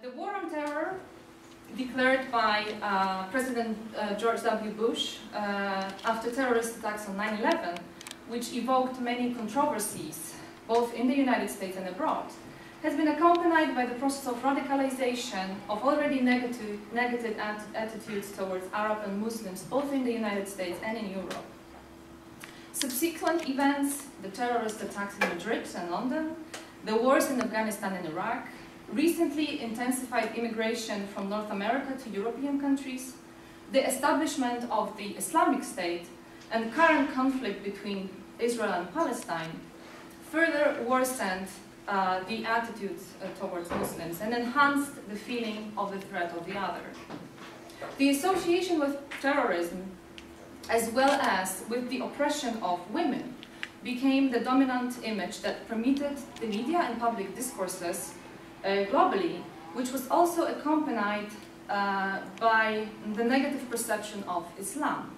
The war on terror, declared by President George W. Bush after terrorist attacks on 9/11, which evoked many controversies, both in the United States and abroad, has been accompanied by the process of radicalization of already negative attitudes towards Arab and Muslims, both in the United States and in Europe. Subsequent events, the terrorist attacks in Madrid and London, the wars in Afghanistan and Iraq, recently intensified immigration from North America to European countries, the establishment of the Islamic State, and current conflict between Israel and Palestine further worsened the attitudes towards Muslims and enhanced the feeling of the threat of the other. The association with terrorism, as well as with the oppression of women, became the dominant image that permeated the media and public discourses globally, which was also accompanied by the negative perception of Islam,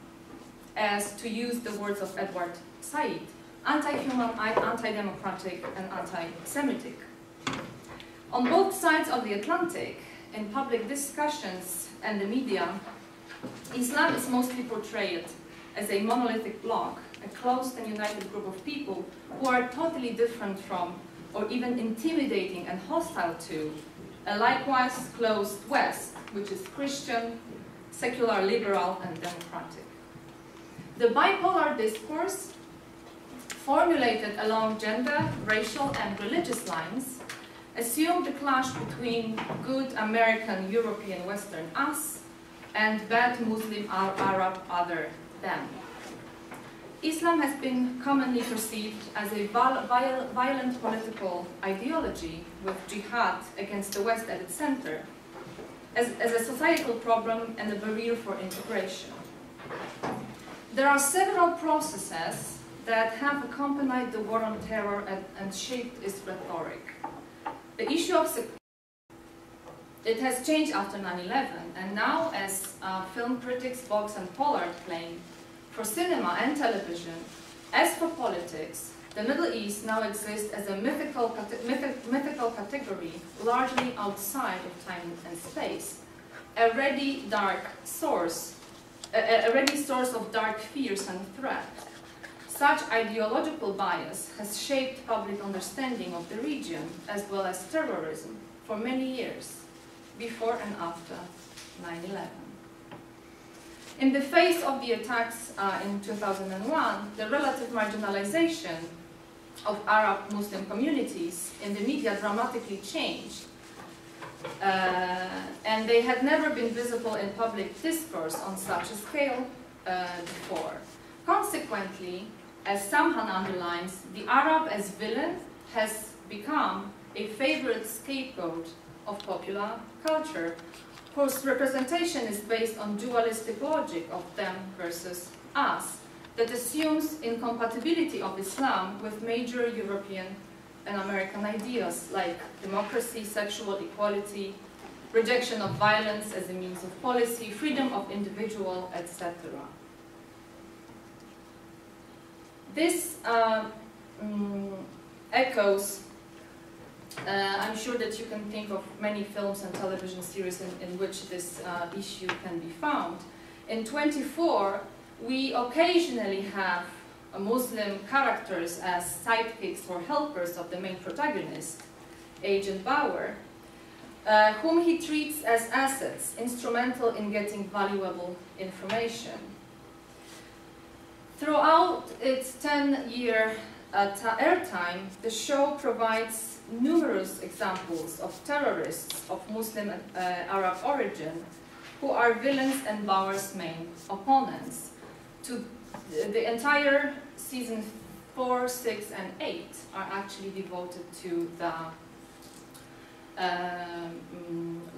as, to use the words of Edward Said, anti-human, anti-democratic, and anti-Semitic. On both sides of the Atlantic, in public discussions and the media, Islam is mostly portrayed as a monolithic bloc, a closed and united group of people who are totally different from, or even intimidating and hostile to, a likewise closed West, which is Christian, secular, liberal, and democratic. The bipolar discourse, formulated along gender, racial, and religious lines, assumed the clash between good American, European, Western us and bad Muslim, Arab, other them. Islam has been commonly perceived as a violent political ideology with jihad against the West at its center, as a societal problem and a barrier for integration. There are several processes that have accompanied the war on terror and shaped its rhetoric. The issue of security, it has changed after 9/11, and now, as film critics Boggs and Pollard claim, for cinema and television, as for politics, the Middle East now exists as a mythical category, largely outside of time and space, a ready source of dark fears and threat. Such ideological bias has shaped public understanding of the region, as well as terrorism, for many years, before and after 9/11. In the face of the attacks in 2001, the relative marginalization of Arab Muslim communities in the media dramatically changed, and they had never been visible in public discourse on such a scale before. Consequently, as Samhan underlines, the Arab as villain has become a favorite scapegoat of popular culture, whose representation is based on dualistic logic of them versus us, that assumes incompatibility of Islam with major European and American ideas like democracy, sexual equality, rejection of violence as a means of policy, freedom of individual, etc. This echoes, I'm sure that you can think of many films and television series in which this issue can be found. In 24, we occasionally have Muslim characters as sidekicks or helpers of the main protagonist, Agent Bauer, whom he treats as assets, instrumental in getting valuable information. Throughout its 10-year airtime, the show provides numerous examples of terrorists of Muslim and Arab origin who are villains and Bauer's main opponents. The entire season 4, 6, and 8 are actually devoted to the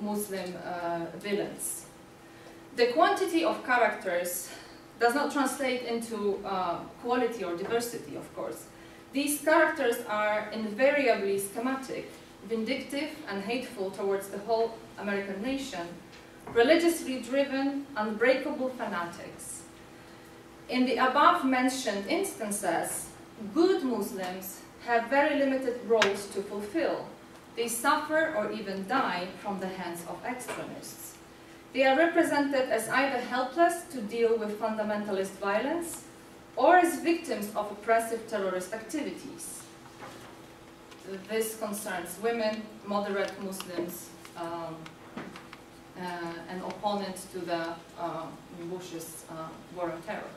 Muslim villains. The quantity of characters does not translate into quality or diversity, of course. These characters are invariably schematic, vindictive and hateful towards the whole American nation, religiously driven, unbreakable fanatics. In the above-mentioned instances, good Muslims have very limited roles to fulfill, they suffer or even die from the hands of extremists. They are represented as either helpless to deal with fundamentalist violence or as victims of oppressive terrorist activities. This concerns women, moderate Muslims, and opponents to the Bush's war on terror.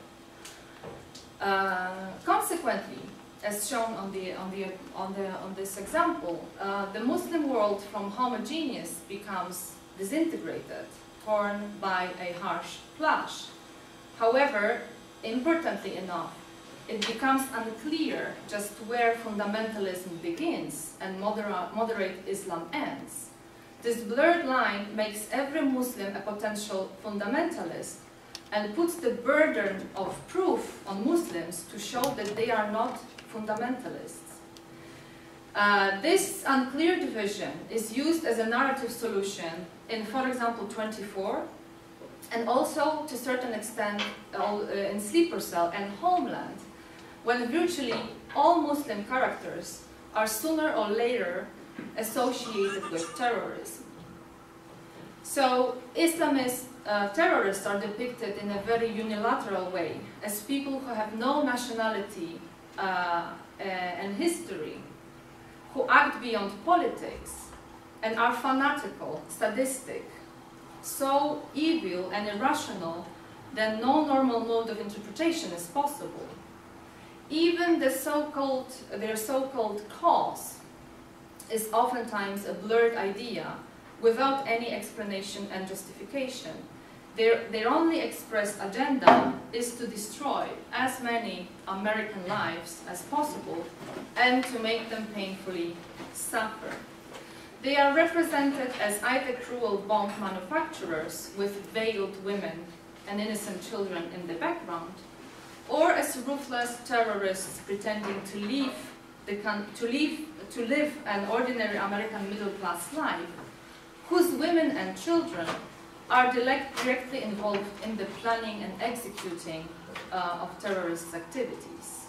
Consequently, as shown on this example, the Muslim world from homogeneous becomes disintegrated, torn by a harsh clash. However, importantly enough, it becomes unclear just where fundamentalism begins and moderate Islam ends. This blurred line makes every Muslim a potential fundamentalist and puts the burden of proof on Muslims to show that they are not fundamentalists. This unclear division is used as a narrative solution in, for example, 24, and also to a certain extent in Sleeper Cell and Homeland, when virtually all Muslim characters are sooner or later associated with terrorism. So Islamist terrorists are depicted in a very unilateral way as people who have no nationality and history, who act beyond politics and are fanatical, sadistic, so evil and irrational that no normal mode of interpretation is possible. Even their so-called cause is oftentimes a blurred idea without any explanation and justification. Their only expressed agenda is to destroy as many American lives as possible and to make them painfully suffer. They are represented as either cruel bomb manufacturers with veiled women and innocent children in the background, or as ruthless terrorists pretending to live an ordinary American middle-class life, whose women and children are directly involved in the planning and executing of terrorist activities.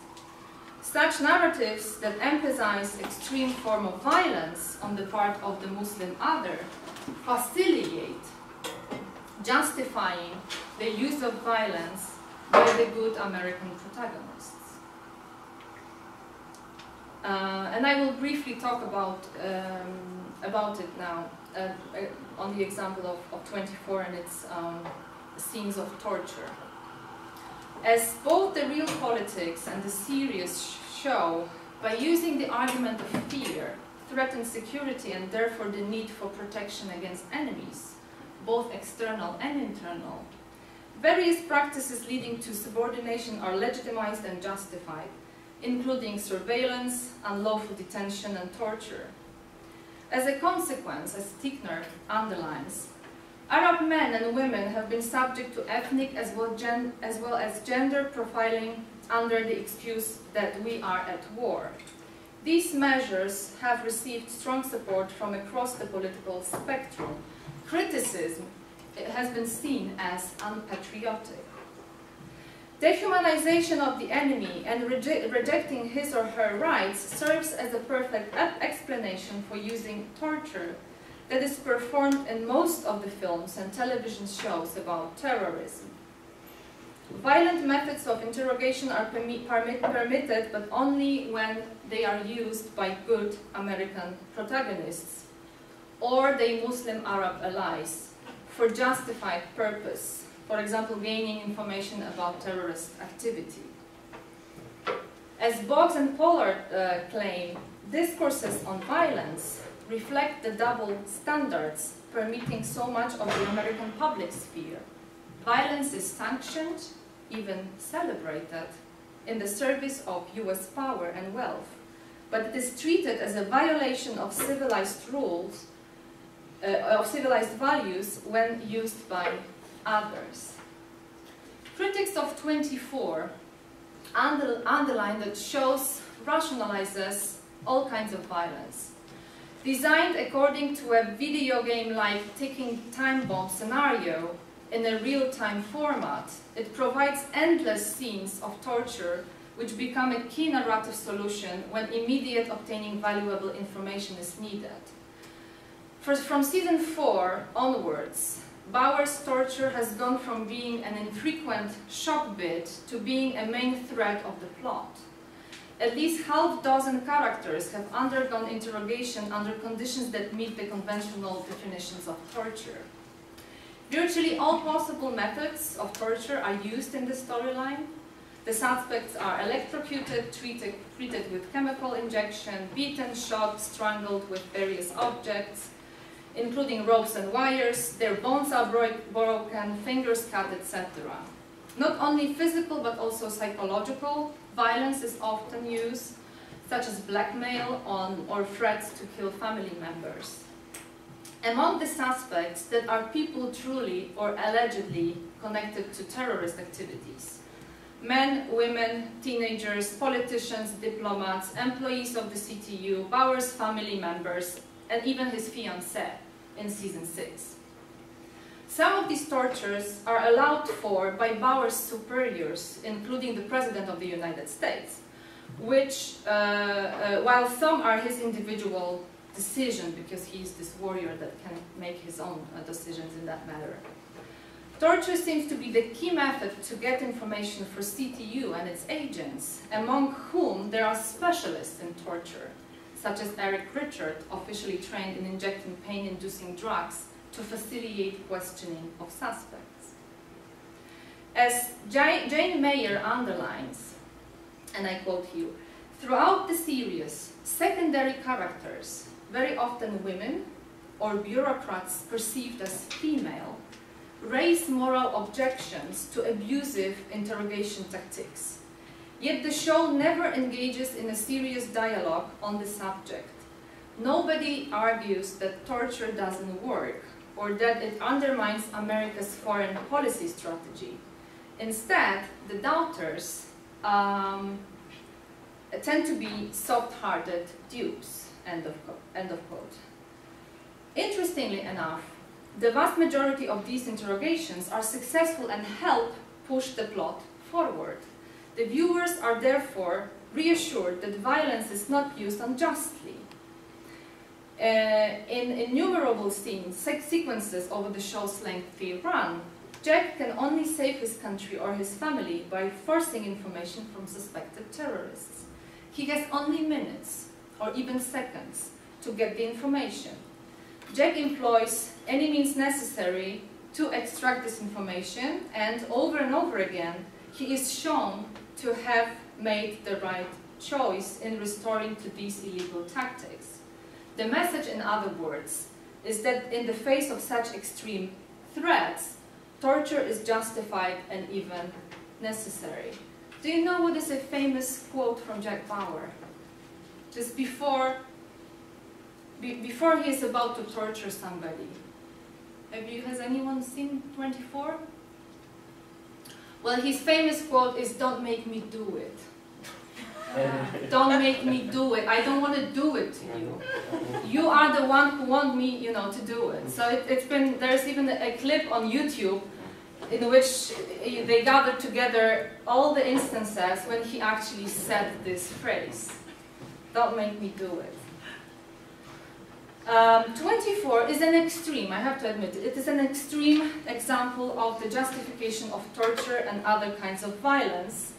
Such narratives that emphasize extreme form of violence on the part of the Muslim other facilitate justifying the use of violence by the good American protagonists. And I will briefly talk about it now on the example of 24 and its scenes of torture. As both the real politics and the series show, by using the argument of fear, threatened security and therefore the need for protection against enemies, both external and internal, various practices leading to subordination are legitimized and justified, including surveillance, unlawful detention, and torture. As a consequence, as Tickner underlines, Arab men and women have been subject to ethnic as well as gender profiling under the excuse that we are at war. These measures have received strong support from across the political spectrum. Criticism has been seen as unpatriotic. Dehumanization of the enemy and rejecting his or her rights serves as a perfect explanation for using torture that is performed in most of the films and television shows about terrorism. Violent methods of interrogation are permitted, but only when they are used by good American protagonists or their Muslim Arab allies for justified purpose, for example, gaining information about terrorist activity. As Boggs and Pollard claim, discourses on violence reflect the double standards permeating so much of the American public sphere. Violence is sanctioned, even celebrated, in the service of US power and wealth, but it is treated as a violation of civilized rules, of civilized values when used by others. Critics of 24 underline that shows rationalizes all kinds of violence. Designed according to a video game-like ticking time bomb scenario in a real-time format, it provides endless scenes of torture which become a key narrative solution when immediate obtaining valuable information is needed. From season 4 onwards, Bauer's torture has gone from being an infrequent shock bit to being a main thread of the plot. At least half dozen characters have undergone interrogation under conditions that meet the conventional definitions of torture. Virtually all possible methods of torture are used in the storyline. The suspects are electrocuted, treated with chemical injection, beaten, shot, strangled with various objects, including ropes and wires. Their bones are broken, fingers cut, etc. Not only physical but also psychological violence is often used, such as blackmail or threats to kill family members. Among the suspects that are people truly or allegedly connected to terrorist activities: men, women, teenagers, politicians, diplomats, employees of the CTU, Bauer's family members, and even his fiancée in season 6. Some of these tortures are allowed for by Bauer's superiors, including the President of the United States, which, while some are his individual decision, because he's this warrior that can make his own decisions in that matter. Torture seems to be the key method to get information for CTU and its agents, among whom there are specialists in torture, such as Eric Richard, officially trained in injecting pain-inducing drugs to facilitate questioning of suspects. As Jane Mayer underlines, and I quote here, throughout the series, secondary characters, very often women or bureaucrats perceived as female, raise moral objections to abusive interrogation tactics. Yet the show never engages in a serious dialogue on the subject. Nobody argues that torture doesn't work or that it undermines America's foreign policy strategy. Instead, the doubters tend to be soft-hearted dupes, end of quote. Interestingly enough, the vast majority of these interrogations are successful and help push the plot forward. The viewers are therefore reassured that violence is not used unjustly. In innumerable sequences over the show's lengthy run, Jack can only save his country or his family by forcing information from suspected terrorists. He has only minutes, or even seconds, to get the information. Jack employs any means necessary to extract this information, and over again, he is shown to have made the right choice in restoring to these illegal tactics. The message, in other words, is that in the face of such extreme threats, torture is justified and even necessary. Do you know what is a famous quote from Jack Bauer? Just before he is about to torture somebody. Has anyone seen 24? Well, his famous quote is, "Don't make me do it." Don't make me do it. I don't want to do it to you. You are the one who want me, to do it. So there's even a clip on YouTube in which they gathered together all the instances when he actually said this phrase. Don't make me do it. 24 is an extreme, I have to admit it is an extreme example of the justification of torture and other kinds of violence.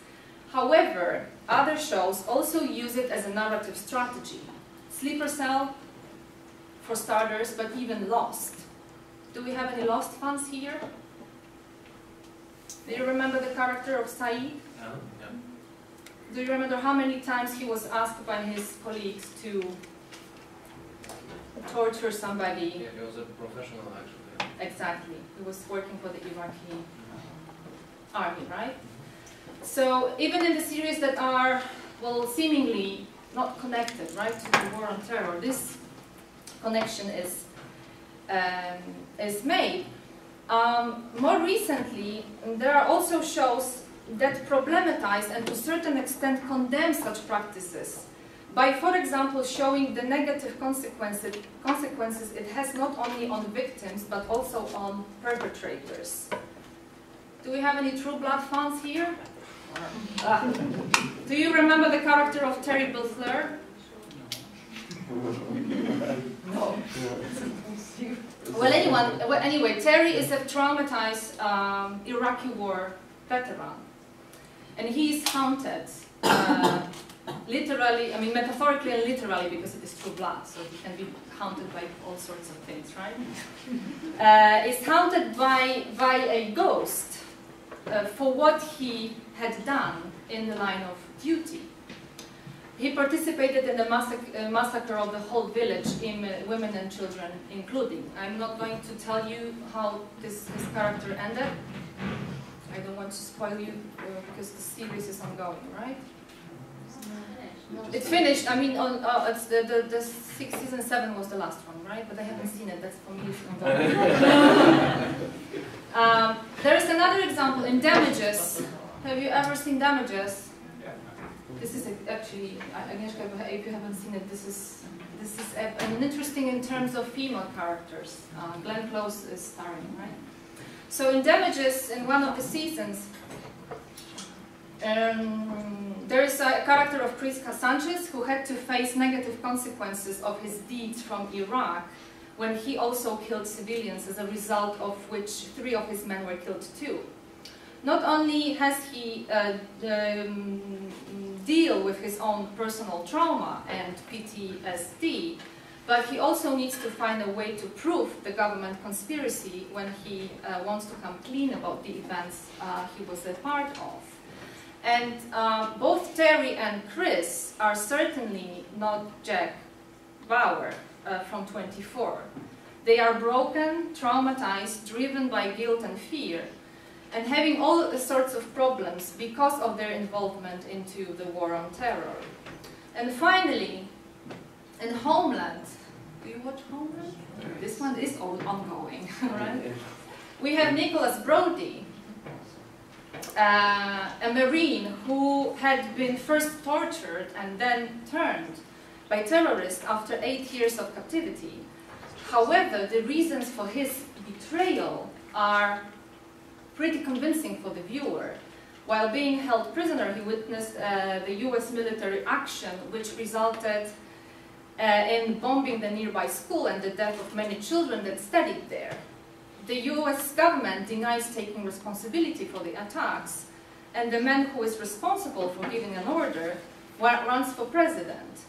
However, other shows also use it as a narrative strategy. Sleeper Cell, for starters, but even Lost. Do we have any Lost fans here? Do you remember the character of Saeed? No. Do you remember how many times he was asked by his colleagues to torture somebody? Yeah, he was a professional, actually. Exactly. He was working for the Iraqi army, right? So even in the series that are, well, seemingly not connected, right, to the war on terror, this connection is made. More recently, there are also shows that problematize and to a certain extent condemn such practices by, for example, showing the negative consequences it has not only on victims but also on perpetrators. Do we have any True Blood fans here? Do you remember the character of Terry Bellfleur? No. Well, anyway, Terry is a traumatized Iraqi war veteran, and he is haunted, literally, I mean metaphorically and literally, because it is true blood, so he can be haunted by all sorts of things, right? Is haunted by a ghost for what he had done in the line of duty. He participated in the massacre of the whole village, women and children including. I'm not going to tell you how his character ended. I don't want to spoil you because the series is ongoing, right? It's finished. I mean, it's the season 7 was the last one, right? But I haven't seen it. That's for me. It's ongoing. There is another example in Damages. Have you ever seen Damages? This is actually, Agnieszka, if you haven't seen it, this is an interesting in terms of female characters. Glenn Close is starring, right? So in Damages, in one of the seasons, there is a character of Chris Sanchez who had to face negative consequences of his deeds from Iraq when he also killed civilians, as a result of which 3 of his men were killed too. Not only has he deal with his own personal trauma and PTSD, but he also needs to find a way to prove the government conspiracy when he wants to come clean about the events he was a part of. And both Terry and Chris are certainly not Jack Bauer from 24. They are broken, traumatized, driven by guilt and fear, and having all sorts of problems because of their involvement into the war on terror. And finally, in Homeland, do you watch Homeland? This one is ongoing, right? We have Nicholas Brody, a Marine who had been first tortured and then turned by terrorists after 8 years of captivity. However, the reasons for his betrayal are pretty convincing for the viewer. While being held prisoner, he witnessed the US military action, which resulted in bombing the nearby school and the death of many children that studied there. The US government denies taking responsibility for the attacks, and the man who is responsible for giving an order runs for president.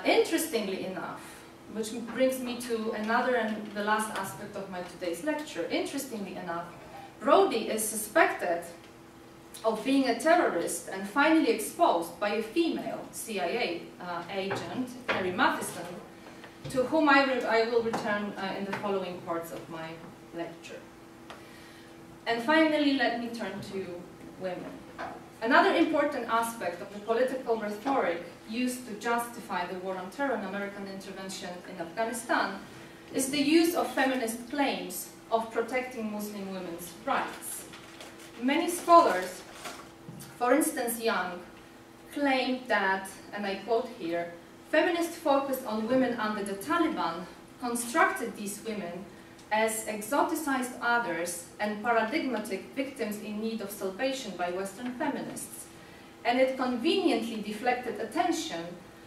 Interestingly enough, which brings me to another and the last aspect of my today's lecture. Interestingly enough, Brody is suspected of being a terrorist and finally exposed by a female CIA agent, Terry Matheson, to whom I will return in the following parts of my lecture. And finally, let me turn to women. Another important aspect of the political rhetoric used to justify the war on terror and American intervention in Afghanistan is the use of feminist claims of protecting Muslim women's rights. Many scholars, for instance Young, claim that, and I quote here, feminists focused on women under the Taliban constructed these women as exoticized others and paradigmatic victims in need of salvation by Western feminists, and it conveniently deflected attention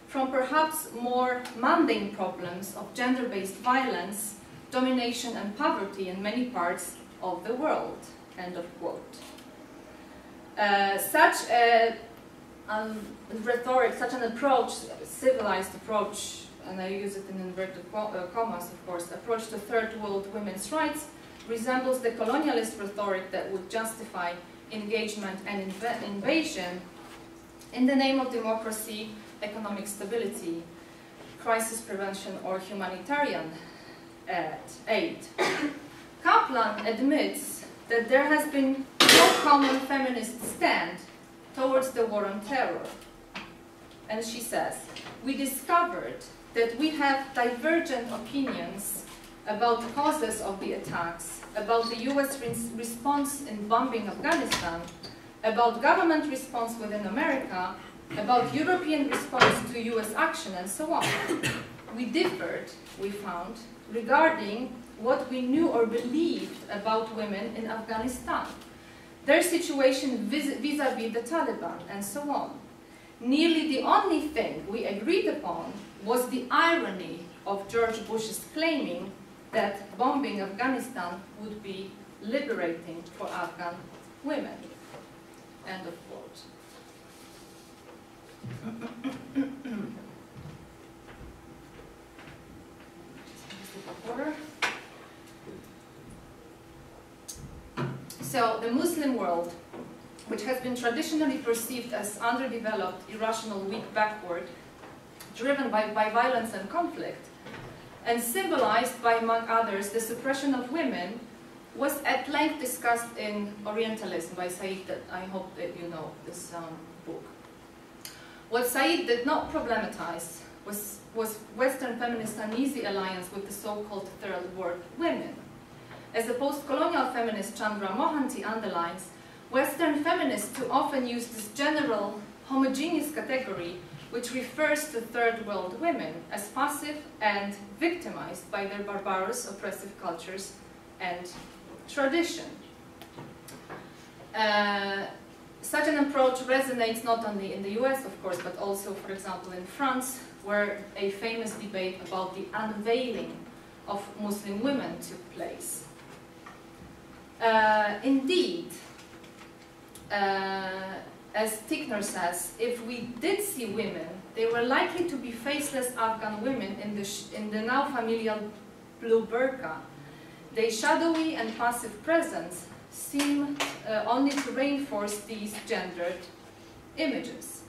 from perhaps more mundane problems of gender-based violence, domination and poverty in many parts of the world, end of quote. Such a rhetoric, such an approach, civilized approach, and I use it in inverted commas, of course, approach to third world women's rights resembles the colonialist rhetoric that would justify engagement and invasion in the name of democracy, economic stability, crisis prevention, or humanitarian aid. Kaplan admits that there has been no common feminist stand towards the war on terror. And she says, we discovered that we have divergent opinions about the causes of the attacks, about the US response in bombing Afghanistan, about government response within America, about European response to US action, and so on. We differed, we found, regarding what we knew or believed about women in Afghanistan. their situation vis-à-vis the Taliban, and so on. Nearly the only thing we agreed upon was the irony of George Bush's claiming that bombing Afghanistan would be liberating for Afghan women. End of quote. So, the Muslim world, which has been traditionally perceived as underdeveloped, irrational, weak, backward, driven by violence and conflict, and symbolized by, among others, the suppression of women, was at length discussed in Orientalism by Said. I hope that you know this book. What Said did not problematize was Western feminist uneasy alliance with the so-called third world women. As the post-colonial feminist Chandra Mohanty underlines, Western feminists too often use this general, homogeneous category which refers to third world women as passive and victimized by their barbarous, oppressive cultures and tradition. Such an approach resonates not only in the US, of course, but also, for example, in France, where a famous debate about the unveiling of Muslim women took place. Indeed, as Tickner says, if we did see women, they were likely to be faceless Afghan women in the now familiar blue burqa. Their shadowy and passive presence seem only to reinforce these gendered images.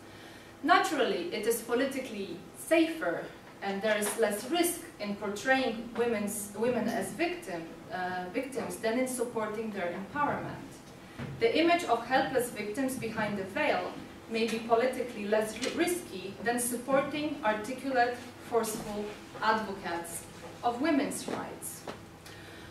Naturally, it is politically safer and there is less risk in portraying women as victims than in supporting their empowerment. The image of helpless victims behind the veil may be politically less risky than supporting articulate, forceful advocates of women's rights.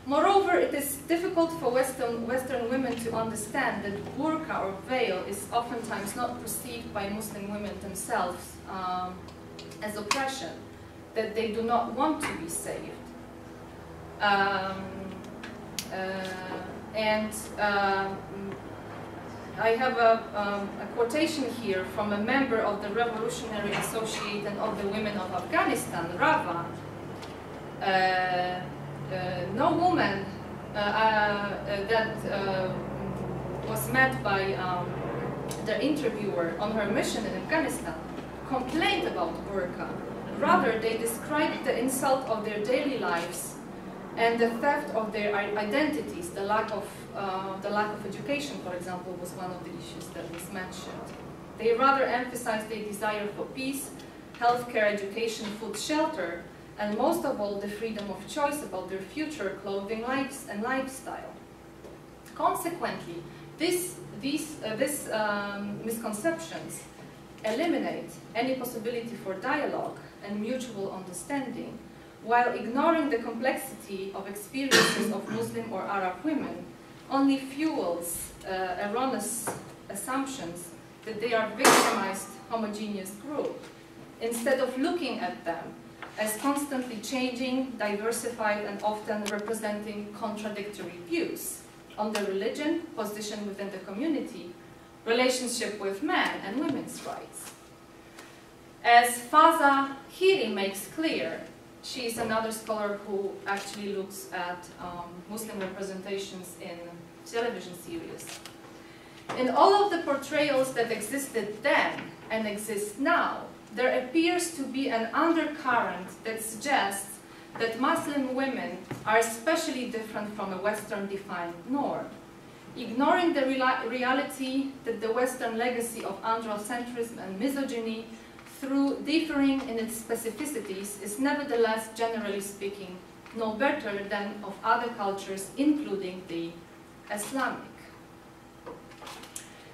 Moreover, it is difficult for Western women to understand that burqa or veil is oftentimes not perceived by Muslim women themselves as oppression, that they do not want to be saved. I have a quotation here from a member of the Revolutionary Association of the Women of Afghanistan, Rava. No woman that was met by the interviewer on her mission in Afghanistan complained about burqa. Rather, they described the insult of their daily lives and the theft of their identities. The lack of education, for example, was one of the issues that was mentioned. They rather emphasized their desire for peace, healthcare, education, food, shelter, and most of all, the freedom of choice about their future clothing, lives, and lifestyle. Consequently, these misconceptions eliminate any possibility for dialogue and mutual understanding, while ignoring the complexity of experiences of Muslim or Arab women only fuels erroneous assumptions that they are victimized, homogeneous group, instead of looking at them as constantly changing, diversified, and often representing contradictory views on their religion, position within the community, relationship with men and women's rights. As Faza Hiri makes clear, she is another scholar who actually looks at Muslim representations in television series. In all of the portrayals that existed then and exist now, there appears to be an undercurrent that suggests that Muslim women are especially different from a Western-defined norm. Ignoring the reality that the Western legacy of androcentrism and misogyny, through differing in its specificities, is nevertheless, generally speaking, no better than of other cultures, including the Islamic.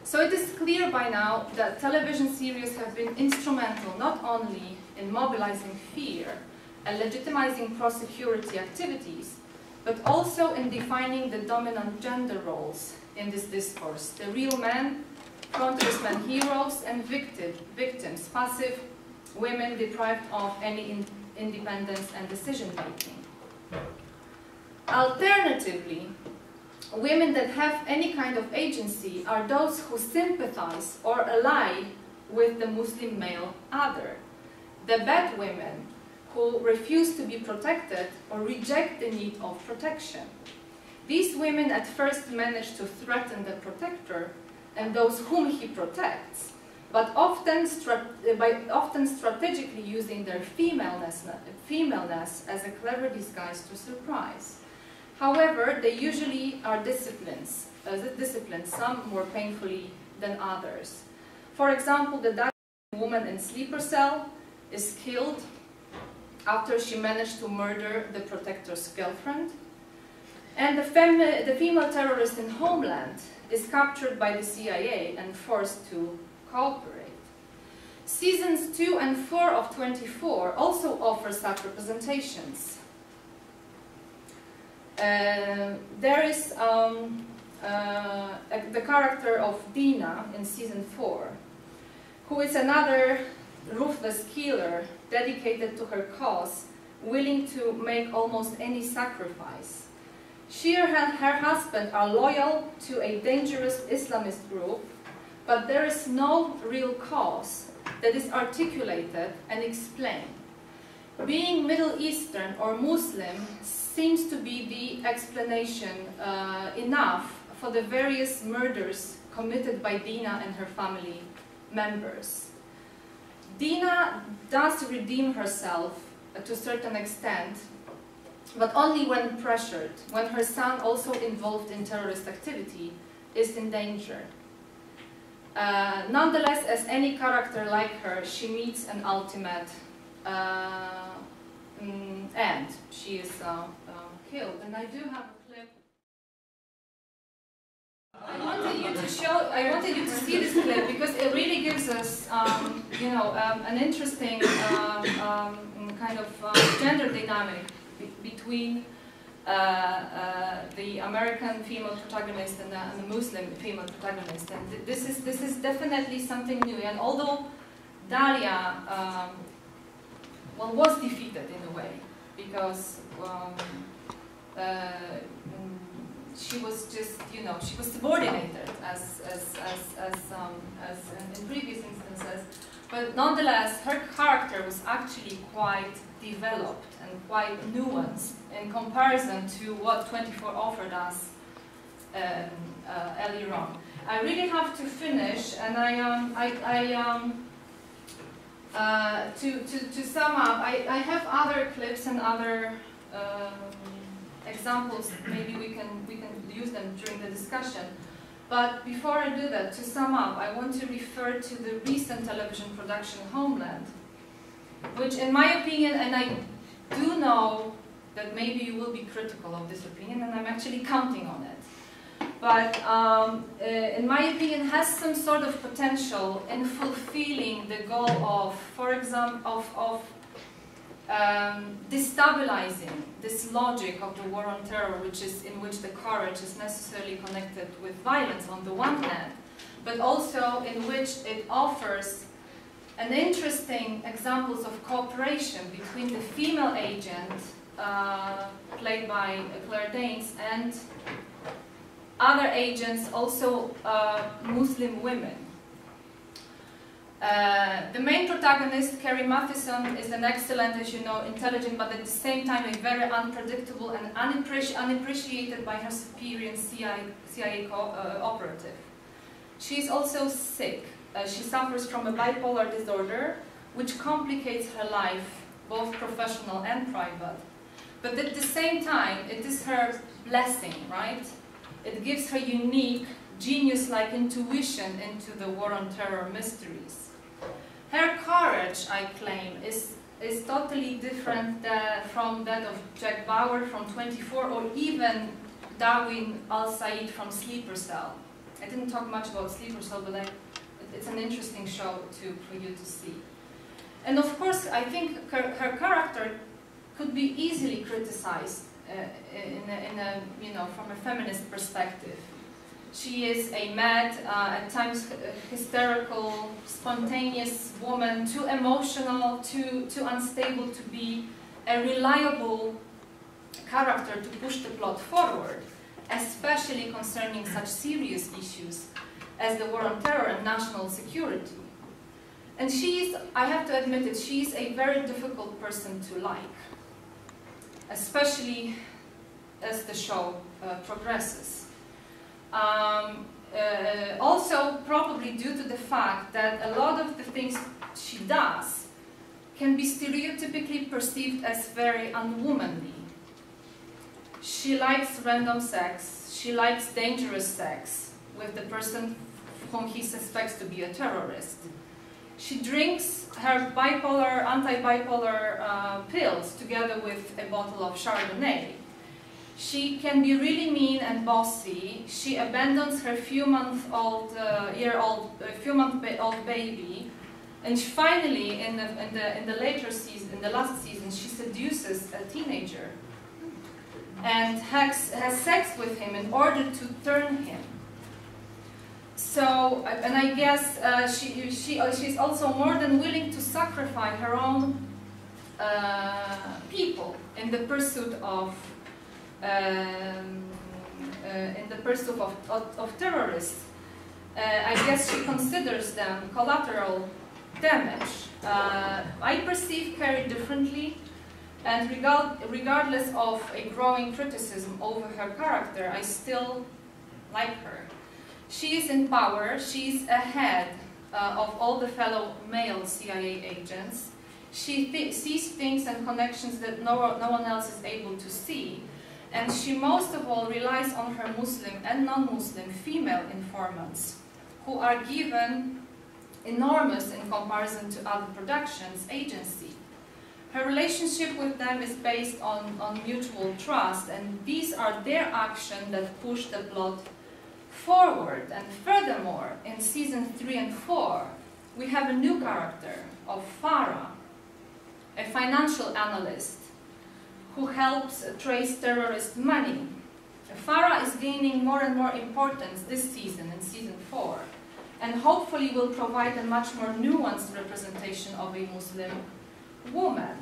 So it is clear by now that television series have been instrumental not only in mobilizing fear and legitimizing pro-security activities, but also in defining the dominant gender roles in this discourse: the real men, frontiersmen, heroes, and victims, passive women deprived of any independence and decision-making. Alternatively, women that have any kind of agency are those who sympathize or ally with the Muslim male other. The bad women who refuse to be protected or reject the need of protection. These women at first manage to threaten the protector and those whom he protects, but often strategically using their femaleness as a clever disguise to surprise. However, they usually are disciplined, some more painfully than others. For example, the Dutch woman in sleeper cell is killed after she managed to murder the protector's girlfriend. And the female terrorist in Homeland is captured by the CIA and forced to cooperate. Seasons 2 and 4 of 24 also offer such representations. There is the character of Dina in season 4, who is another ruthless killer dedicated to her cause, willing to make almost any sacrifice. She and her husband are loyal to a dangerous Islamist group, but there is no real cause that is articulated and explained. Being Middle Eastern or Muslim seems to be the explanation enough for the various murders committed by Dina and her family members. Dina does redeem herself to a certain extent, but only when pressured, when her son, also involved in terrorist activity, is in danger. Nonetheless, as any character like her, she meets an ultimate end. She is killed. And I do have a clip. I wanted you to see this clip because it really gives us, an interesting kind of gender dynamic between the American female protagonist and the Muslim female protagonist. And this is definitely something new. And although Dalia was defeated in a way, because she was just, she was subordinated as in previous instances, but nonetheless, her character was actually quite developed and quite nuanced in comparison to what 24 offered us earlier on. I really have to finish, and to sum up, I have other clips and other examples. Maybe we can use them during the discussion. But before I do that, to sum up, I want to refer to the recent television production Homeland, which in my opinion, and I do know that maybe you will be critical of this opinion, and I'm actually counting on it, but in my opinion has some sort of potential in fulfilling the goal of, for example, of destabilizing this logic of the war on terror, in which the courage is necessarily connected with violence on the one hand, but also in which it offers an interesting examples of cooperation between the female agent, played by Claire Danes, and other agents, also Muslim women. The main protagonist, Carrie Mathison, is an excellent, as you know, intelligent, but at the same time a very unpredictable and unappreciated by her superior CIA operative. She is also sick. She suffers from a bipolar disorder, which complicates her life, both professional and private. But at the same time, it is her blessing, right? It gives her unique, genius-like intuition into the war on terror mysteries. Her courage, I claim, is totally different from that of Jack Bauer from 24, or even Darwin Al-Said from Sleeper Cell. I didn't talk much about Sleeper Cell, but it's an interesting show for you to see. And of course, I think her character could be easily criticized from a feminist perspective. She is a mad, at times hysterical, spontaneous woman, too emotional, too unstable to be a reliable character to push the plot forward. especially concerning such serious issues as the war on terror and national security. And she's, I have to admit it, she's a very difficult person to like, especially as the show progresses. Also, probably due to the fact that a lot of the things she does can be stereotypically perceived as very unwomanly. She likes random sex, she likes dangerous sex with the person whom he suspects to be a terrorist. She drinks her bipolar, anti-bipolar pills together with a bottle of Chardonnay. She can be really mean and bossy. She abandons her few-month-old baby, and she finally, in the later season, in the last season, she seduces a teenager and has sex with him in order to turn him. So, and I guess she's also more than willing to sacrifice her own people in the pursuit of terrorists. I guess she considers them collateral damage. I perceive Carrie differently, and regardless of a growing criticism over her character, I still like her. She is in power, she's ahead of all the fellow male CIA agents. She sees things and connections that no one else is able to see. And she most of all relies on her Muslim and non-Muslim female informants, who are given enormous, in comparison to other productions, agency. Her relationship with them is based on mutual trust, and these are their actions that push the plot forward. And furthermore, in season 3 and 4, we have a new character of Farah, a financial analyst who helps trace terrorist money. Farah is gaining more and more importance this season, in season 4, and hopefully will provide a much more nuanced representation of a Muslim woman.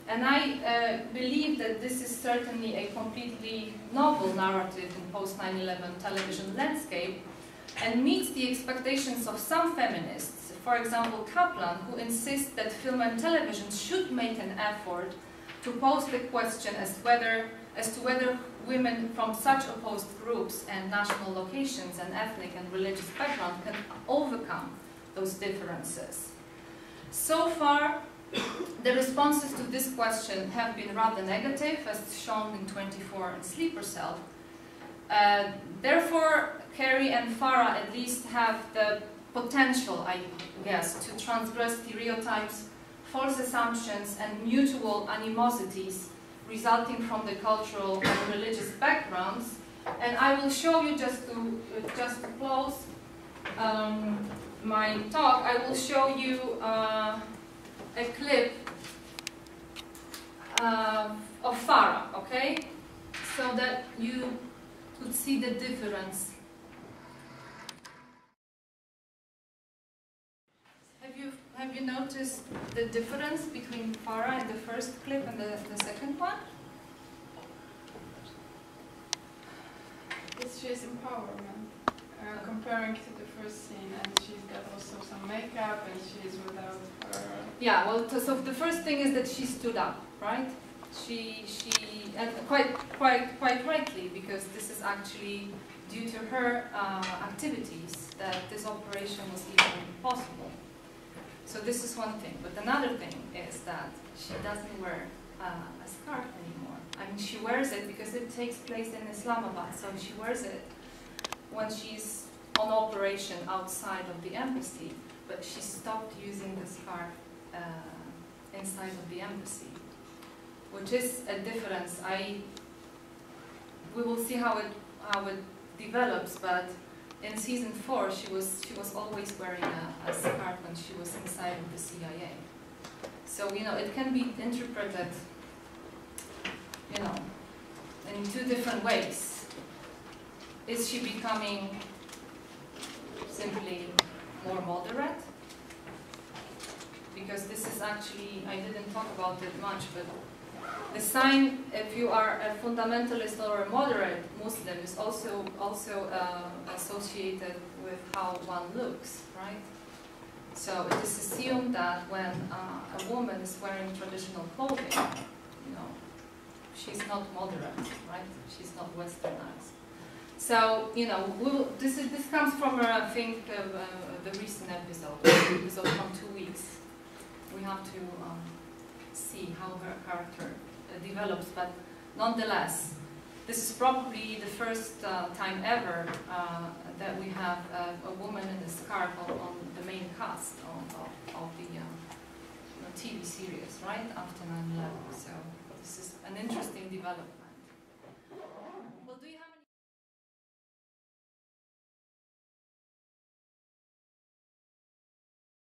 And I believe that this is certainly a completely novel narrative in post-9/11 television landscape, and meets the expectations of some feminists, for example Kaplan, who insists that film and television should make an effort to pose the question as to whether women from such opposed groups and national locations and ethnic and religious background can overcome those differences. So far, the responses to this question have been rather negative, as shown in 24 and Sleeper Cell. Therefore, Carrie and Farah at least have the potential, I guess, to transgress stereotypes, false assumptions, and mutual animosities resulting from the cultural and religious backgrounds. And I will show you, just to close my talk, I will show you a clip of Farah, okay? So that you could see the difference. Have you noticed the difference between Farah in the first clip and the second one? It's just empowerment, comparing to the first scene, and she's got also some makeup, and she's without her. Yeah, well, so the first thing is that she stood up, right? And quite rightly, because this is actually due to her activities that this operation was even possible. So this is one thing, but another thing is that she doesn't wear a scarf anymore. I mean, she wears it because it takes place in Islamabad, so she wears it when she's on operation outside of the embassy, but she stopped using the scarf inside of the embassy, which is a difference. We will see how it develops, but in season 4, she was always wearing a scarf when she was inside of the CIA. So, you know, it can be interpreted, you know, in 2 different ways. Is she becoming simply more moderate? Because this is actually, I didn't talk about it much, but The sign, if you are a fundamentalist or a moderate Muslim, is also associated with how one looks, right? So it is assumed that when a woman is wearing traditional clothing, you know, she's not moderate, right? She's not westernized. So, you know, this comes from, I think, the recent episode from 2 weeks. We have to see how her character develops, but nonetheless, this is probably the first time ever that we have a woman in a scarf on the main cast of the TV series, right, after 9/11. So this is an interesting development.